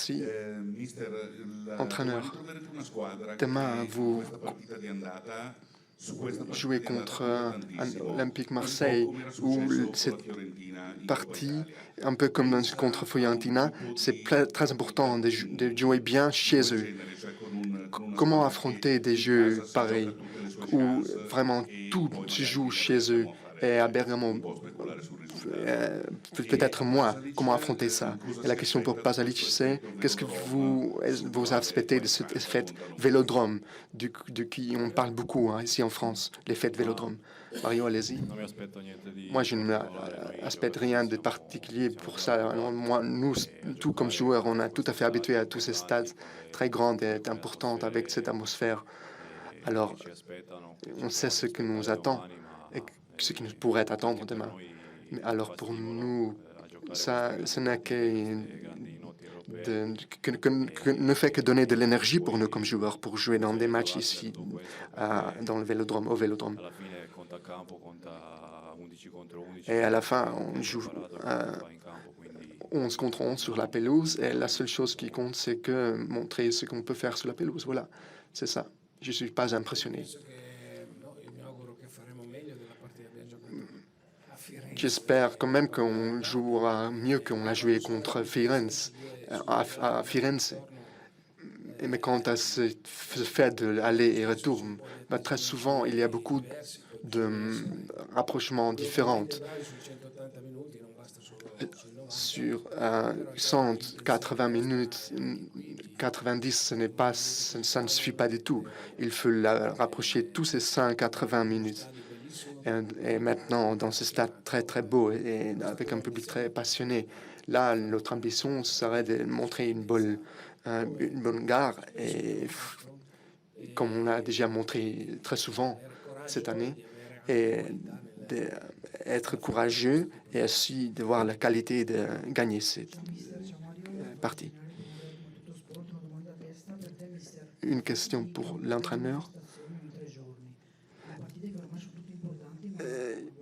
Merci. Entraîneur, demain, vous jouez contre Olympique Marseille, où cette partie, un peu comme contre Fiorentina, c'est très important de jouer bien chez eux. Comment affronter des jeux pareils, où vraiment tout se joue chez eux et à Bergamo, peut-être moi, comment affronter ça? Et la question pour Pasalic, c'est qu'est-ce que vous aspectez de cette fête Vélodrome, de qui on parle beaucoup ici en France, les fêtes Vélodrome. Mario, allez-y. Moi, je n'aspecte rien de particulier pour ça. Alors, moi, nous, tout comme joueurs, on est tout à fait habitués à tous ces stades très grands et importants avec cette atmosphère. Alors, on sait ce que nous attend et ce qui nous pourrait attendre demain. Mais alors, pour nous, ça, ce n'est ne fait que donner de l'énergie pour nous comme joueurs pour jouer dans des matchs ici, dans le Vélodrome, au Vélodrome. Et à la fin, on joue 11 contre 11 sur la pelouse. Et la seule chose qui compte, c'est que montrer ce qu'on peut faire sur la pelouse. Voilà, c'est ça. Je ne suis pas impressionné. J'espère quand même qu'on jouera mieux qu'on l'a joué contre Firenze, à Firenze. Mais quant à ce fait de aller et retour, très souvent, il y a beaucoup de rapprochements différents. Sur 180 minutes, 90, ça ne suffit pas du tout. Il faut rapprocher tous ces 180 minutes. Et maintenant, dans ce stade très, très beau et avec un public très passionné, là, notre ambition serait de montrer une bonne gare. Et comme on l'a déjà montré très souvent cette année, et d'être courageux et aussi de voir la qualité de gagner cette partie. Une question pour l'entraîneur.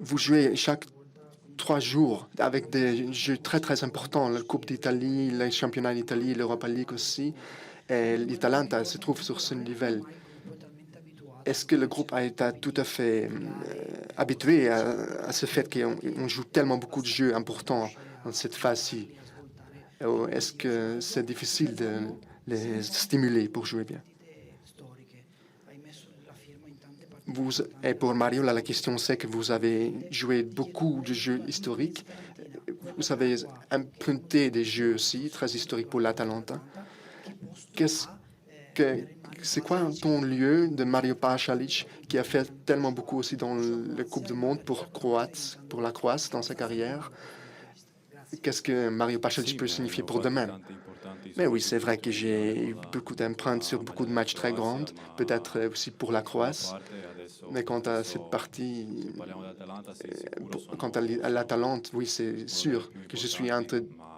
Vous jouez chaque 3 jours avec des jeux très, très importants, la Coupe d'Italie, le championnat d'Italie, l'Europa League aussi. Et l'Italanta se trouve sur ce niveau. Est-ce que le groupe a été tout à fait habitué à ce fait qu'on joue tellement beaucoup de jeux importants dans cette phase-ci? Est-ce que c'est difficile de les stimuler pour jouer bien? Et pour Mario, là, la question c'est que vous avez joué beaucoup de jeux historiques. Vous avez emprunté des jeux aussi très historiques pour l'Atalanta. C'est quoi ton lieu de Mario Pasalic qui a fait tellement beaucoup aussi dans la Coupe du Monde pour la Croatie dans sa carrière? Qu'est-ce que Mario Pasalic peut signifier pour demain? Mais oui, c'est vrai que j'ai eu beaucoup d'empreintes sur beaucoup de matchs très grands, peut-être aussi pour la Croatie. Mais quant à cette partie, quant à l'Atalante, oui, c'est sûr que je suis un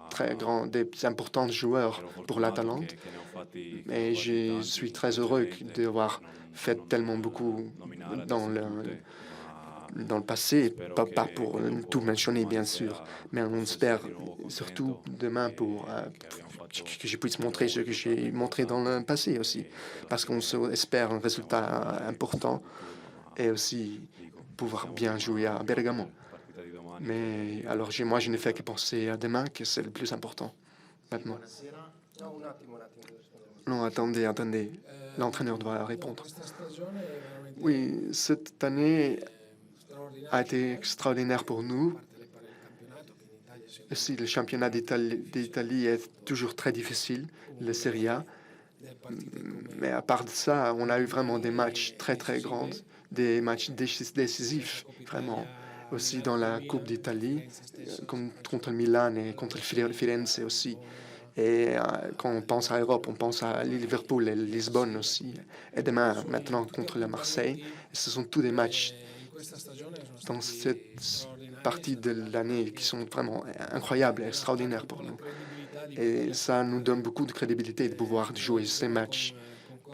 très grand, des importants joueurs pour l'Atalante. Mais je suis très heureux d'avoir fait tellement beaucoup dans le passé, pas pour tout mentionner, bien sûr, mais on espère surtout demain pour que je puisse montrer ce que j'ai montré dans le passé aussi, parce qu'on espère un résultat important et aussi pouvoir bien jouer à Bergamo. Mais alors, moi, je ne fais que penser à demain, que c'est le plus important maintenant. Non, attendez. L'entraîneur doit répondre. Oui, cette année a été extraordinaire pour nous. Aussi, le championnat d'Italie est toujours très difficile, le Serie A. Mais à part de ça, on a eu vraiment des matchs très, très grands, des matchs décisifs, vraiment. Aussi dans la Coupe d'Italie, contre le Milan et contre le Firenze aussi. Et quand on pense à l'Europe, on pense à Liverpool et Lisbonne aussi. Et demain, maintenant, contre le Marseille. Et ce sont tous des matchs dans cette partie de l'année qui sont vraiment incroyables et extraordinaires pour nous. Et ça nous donne beaucoup de crédibilité de pouvoir jouer ces matchs,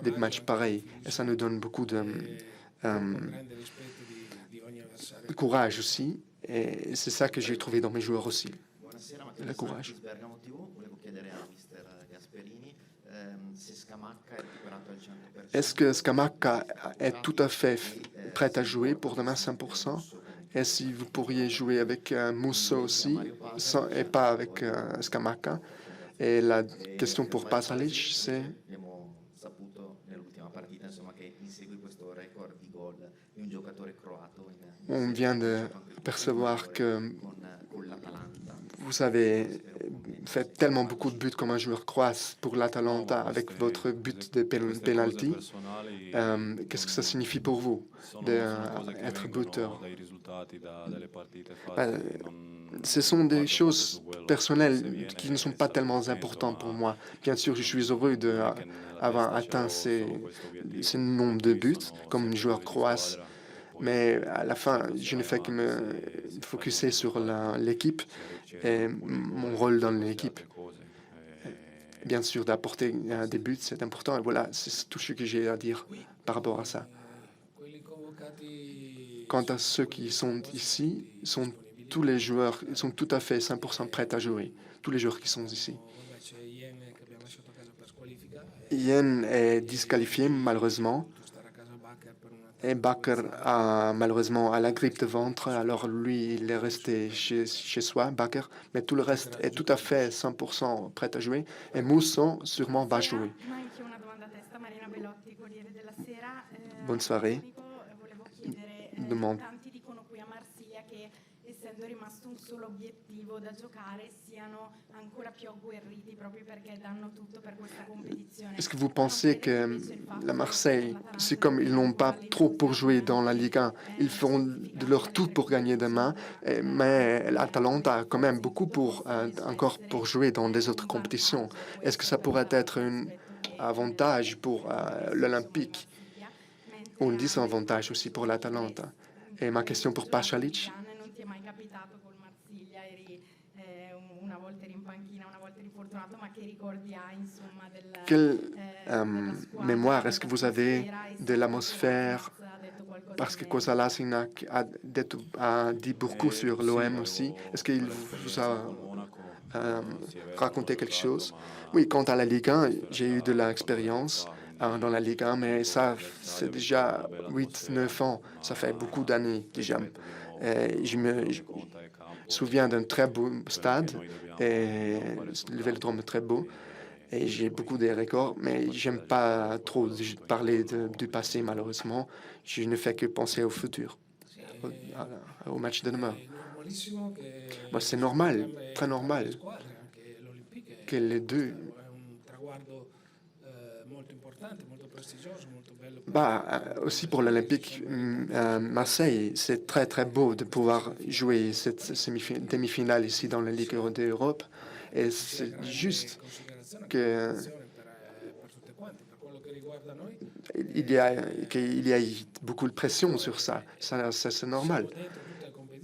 des matchs pareils. Et ça nous donne beaucoup de courage aussi. Et c'est ça que j'ai trouvé dans mes joueurs aussi, le courage. Est-ce que Scamacca est tout à fait prête à jouer pour demain 100%? Et si vous pourriez jouer avec Musso aussi, et pas avec Scamacca? Et la question pour Pasalic, c'est on vient de percevoir que vous avez fait tellement beaucoup de buts comme un joueur croate pour l'Atalanta avec votre but de penalty. Qu'est-ce que ça signifie pour vous d'être buteur? Ben, ce sont des choses personnelles qui ne sont pas tellement importantes pour moi. Bien sûr, je suis heureux d'avoir atteint ces nombres de buts comme joueur croate, mais à la fin, je ne fais que me focuser sur l'équipe et mon rôle dans l'équipe. Bien sûr, d'apporter des buts, c'est important. Et voilà, c'est tout ce que j'ai à dire par rapport à ça. Quant à ceux qui sont ici, tous les joueurs sont tout à fait 100% prêts à jouer. Tous les joueurs qui sont ici. Yen est disqualifié, malheureusement. Et Bakker a malheureusement la grippe de ventre, alors lui, il est resté chez soi, Bakker, mais tout le reste est tout à fait 100% prêt à jouer. Et Mousson, sûrement, va jouer. Bonne soirée. Demande. Est-ce que vous pensez que la Marseille, c'est comme ils n'ont pas trop pour jouer dans la Ligue 1, ils feront de leur tout pour gagner demain, mais l'Atalanta a quand même beaucoup encore pour jouer dans des autres compétitions. Est-ce que ça pourrait être un avantage pour l'Olympique ou un désavantage aussi pour l'Atalanta? Et ma question pour Pasalic. Quelle mémoire est-ce que vous avez de l'atmosphère? Parce que Kosalasinac a dit beaucoup sur l'OM aussi. Est-ce qu'il vous a raconté quelque chose? Oui, quant à la Ligue 1, j'ai eu de l'expérience dans la Ligue 1, mais ça, c'est déjà 8-9 ans. Ça fait beaucoup d'années déjà. Je me souviens d'un très beau stade et le Vélodrome est très beau. Et j'ai beaucoup de records, mais j'aime pas trop parler du passé, malheureusement. Je ne fais que penser au futur, au match de demain. Bah, c'est normal, très normal, que les deux... aussi pour l'Olympique Marseille, c'est très très beau de pouvoir jouer cette demi-finale ici dans la Ligue d'Europe. Et c'est juste que il y a beaucoup de pression sur ça. Ça c'est normal.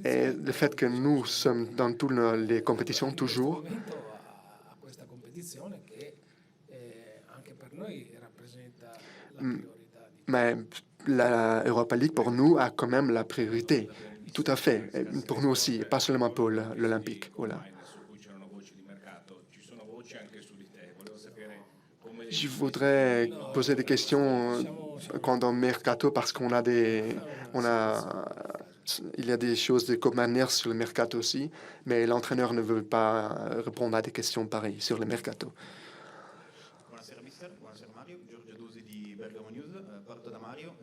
Et le fait que nous sommes dans toutes les compétitions toujours, mais la Europa League, pour nous, a quand même la priorité. Tout à fait. Et pour nous aussi, pas seulement pour l'Olympique. Voilà. Je voudrais poser des questions quant au mercato parce il y a des choses de manière sur le mercato aussi, mais l'entraîneur ne veut pas répondre à des questions pareilles sur le mercato. Buonasera mister, buonasera Mario, Giorgio Dusi di Bergamo News, parto da Mario.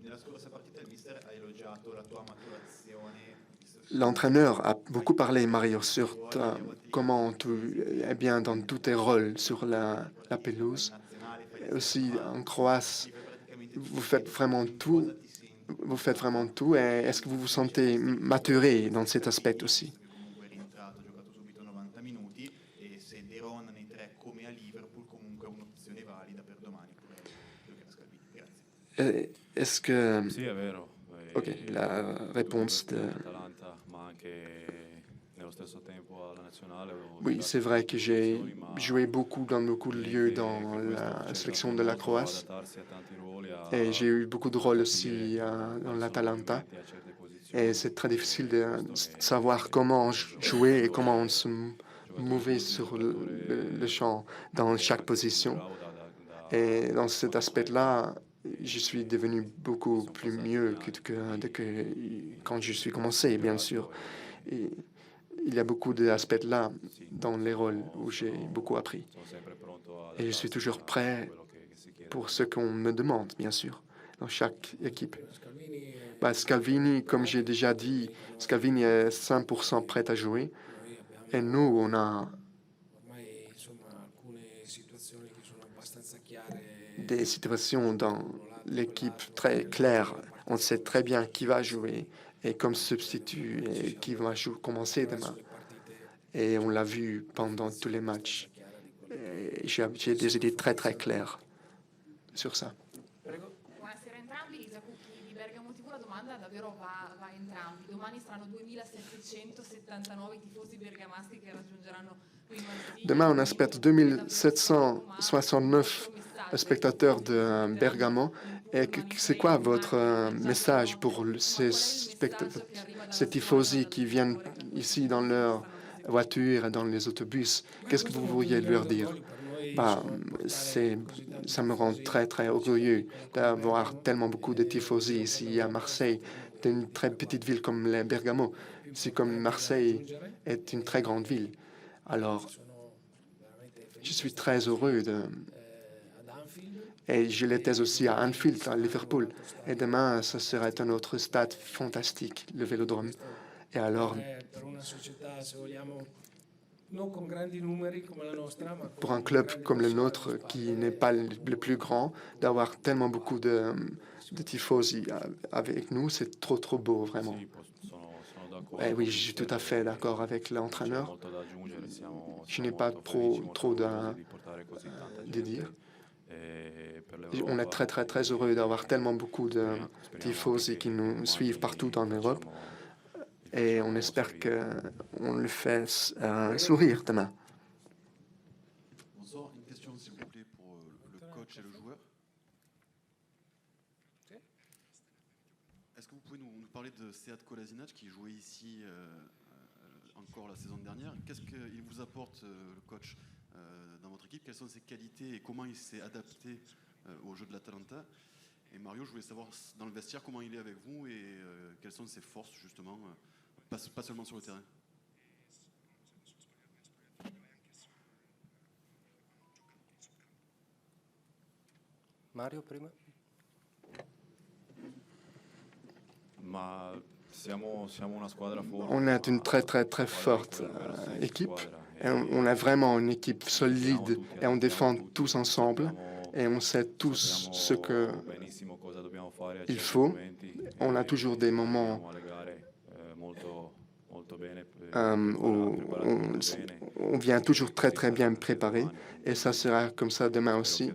Nella scorsa partita il mister ha elogiato la tua maturazione. L'entraîneur a beaucoup parlé, Mario, sur comment tu es bien dans tous tes rôles sur la pelouse. Et aussi en Croatie, vous faites vraiment tout. Vous faites vraiment tout. Et est-ce que vous vous sentez maturé dans cet aspect aussi? Est-ce que... Ok, la réponse de... Oui, c'est vrai que j'ai joué beaucoup dans beaucoup de lieux dans la sélection de la Croatie et j'ai eu beaucoup de rôles aussi dans l'Atalanta. Et c'est très difficile de savoir comment jouer et comment on se mouver sur le champ dans chaque position. Et dans cet aspect-là, je suis devenu beaucoup plus mieux que quand je suis commencé, bien sûr. Et il y a beaucoup d'aspects là dans les rôles où j'ai beaucoup appris. Et je suis toujours prêt pour ce qu'on me demande, bien sûr, dans chaque équipe. Scalvini, comme j'ai déjà dit, Scalvini est 100% prêt à jouer. Et nous, on a des situations dans l'équipe très claires. On sait très bien qui va jouer et comme substitut et qui va commencer demain. Et on l'a vu pendant tous les matchs. J'ai des idées très très claires sur ça. Buonasera a entrambi, Lisa Cucchi di Bergamo TV. La domanda davvero va a entrambi. Domani saranno 2779 tifosi bergamaschi che raggiungeranno qui in Marsiglia. Demain, on espère 2769 spectateurs de Bergamo. Et c'est quoi votre message pour ces tifosi qui viennent ici dans leur voiture et dans les autobus? Qu'est-ce que vous pourriez leur dire? Ça me rend très, très orgueilleux d'avoir tellement beaucoup de tifosi ici à Marseille. C'est une très petite ville comme les Bergamo. C'est comme Marseille est une très grande ville. Alors, je suis très heureux et je l'étais aussi à Anfield, à Liverpool. Et demain, ce sera un autre stade fantastique, le Vélodrome. Et alors, pour un club comme le nôtre, qui n'est pas le plus grand, d'avoir tellement beaucoup de tifosi avec nous, c'est trop, trop beau, vraiment. Et oui, je suis tout à fait d'accord avec l'entraîneur. Je n'ai pas trop de dire. On est très, très, très heureux d'avoir tellement beaucoup de tifosi qui nous suivent partout en Europe. Et on espère qu'on le fait sourire demain. Bonsoir, une question s'il vous plaît pour le coach et le joueur. Est-ce que vous pouvez nous parler de Sead Kolasinac qui jouait ici encore la saison dernière? Qu'est-ce qu'il vous apporte, le coach, dans votre équipe? Quelles sont ses qualités et comment il s'est adapté au jeu de l'Atalanta? Et Mario, je voulais savoir dans le vestiaire comment il est avec vous et quelles sont ses forces justement, pas seulement sur le terrain. Mario prima. On est une très, très, très forte équipe. Et on est vraiment une équipe solide et on défend tous ensemble et on sait tous ce qu'il faut. On a toujours des moments où on vient toujours très, très bien préparé et ça sera comme ça demain aussi.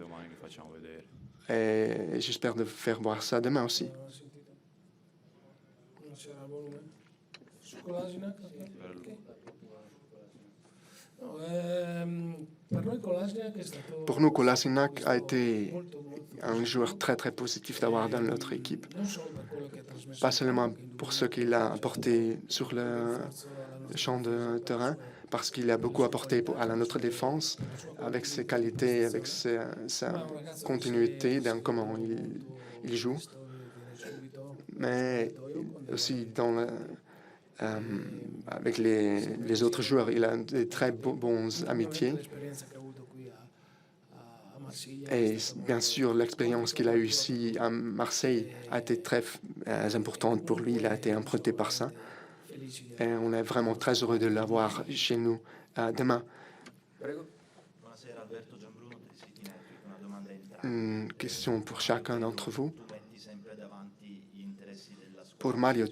Et j'espère de faire voir ça demain aussi. Pour nous, Kolasinac a été un joueur très très positif d'avoir dans notre équipe. Pas seulement pour ce qu'il a apporté sur le champ de terrain, parce qu'il a beaucoup apporté à notre défense, avec ses qualités, avec sa continuité dans comment il joue, mais aussi avec les autres joueurs. Il a de très bons amitiés. Et bien sûr, l'expérience qu'il a eue ici à Marseille a été très importante pour lui. Il a été emprunté par ça. Et on est vraiment très heureux de l'avoir chez nous demain. Une question pour chacun d'entre vous. Pour Mario,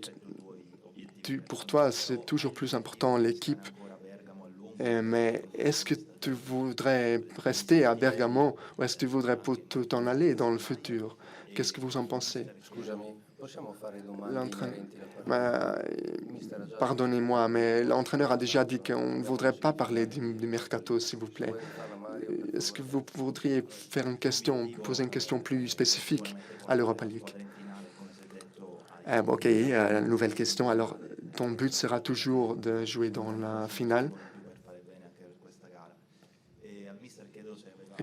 pour toi, c'est toujours plus important l'équipe. Mais est-ce que tu voudrais rester à Bergamo ou est-ce que tu voudrais t'en aller dans le futur? Qu'est-ce que vous en pensez? Pardonnez-moi, mais l'entraîneur a déjà dit qu'on ne voudrait pas parler du mercato, s'il vous plaît. Est-ce que vous voudriez poser une question plus spécifique à l'Europa League? OK, nouvelle question. Alors, ton but sera toujours de jouer dans la finale.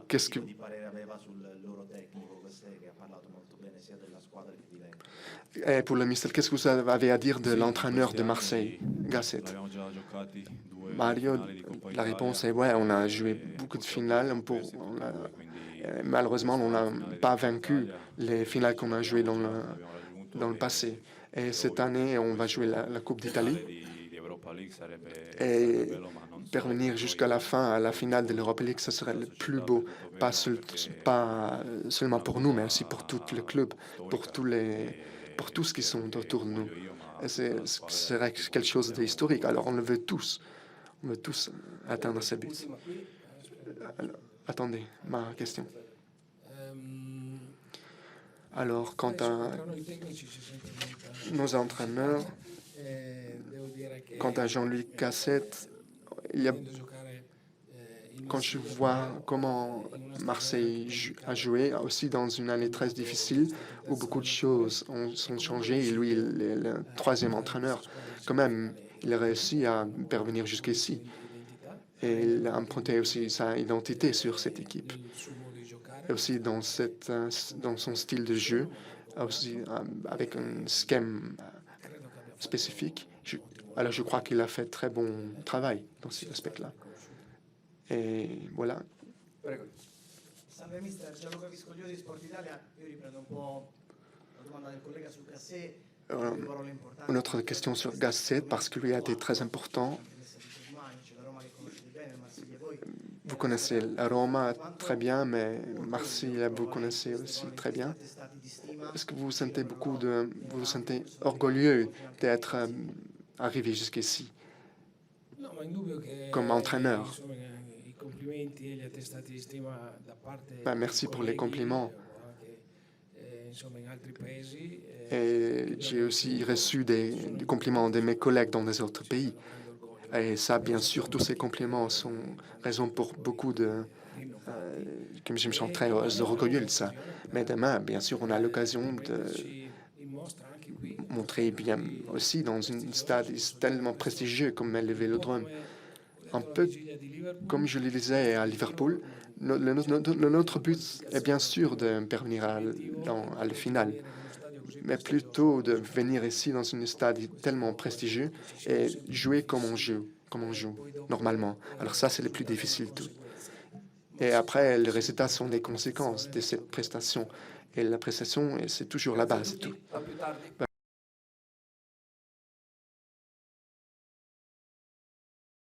Qu'est-ce que Et pour le Mister, qu'est-ce que vous avez à dire de l'entraîneur de Marseille, Gasset? Mario, la réponse est ouais, on a joué beaucoup de finales. Malheureusement, on n'a pas vaincu les finales qu'on a jouées dans le passé. Et cette année, on va jouer la Coupe d'Italie. Et parvenir jusqu'à la fin, à la finale de l'Europa League, ce serait le plus beau, pas seulement pour nous, mais aussi pour tout le club, pour tous qui sont autour de nous. Et ce serait quelque chose d'historique. Alors, on le veut tous. On veut tous atteindre ce but. Alors, attendez, ma question. Alors, quant à nos entraîneurs, quant à Jean-Louis Cassette, quand je vois comment Marseille a joué, aussi dans une année très difficile, où beaucoup de choses sont changées, et lui, il est le troisième entraîneur, quand même, il a réussi à parvenir jusqu'ici. Et il a emprunté aussi sa identité sur cette équipe. Et aussi dans son style de jeu, aussi avec un schème spécifique. Alors je crois qu'il a fait très bon travail dans cet aspect-là. Et voilà. Salve mister, Gianluca Viscoglio di Sport Italia. Io riprendo un po' la domanda del collega su Cassé. Une autre question sur Gasset, parce que lui a été très important. Vous connaissez la Roma très bien, mais Marseille, vous connaissez aussi très bien. Est-ce que vous vous sentez orgueilleux d'être arrivé jusqu'ici comme entraîneur? Merci pour les compliments. Et j'ai aussi reçu des compliments de mes collègues dans les autres pays. Et ça, bien sûr, tous ces compliments sont raison pour beaucoup de... que je me sens très orgueilleux de ça. Mais demain, bien sûr, on a l'occasion de montrer bien aussi dans un stade tellement prestigieux comme le Vélodrome. Un peu comme je le disais à Liverpool, notre but est bien sûr de parvenir à la finale, mais plutôt de venir ici dans un stade tellement prestigieux et jouer comme on joue normalement. Alors ça, c'est le plus difficile de tout. Et après, les résultats sont des conséquences de cette prestation. Et la prestation, c'est toujours la base et tout.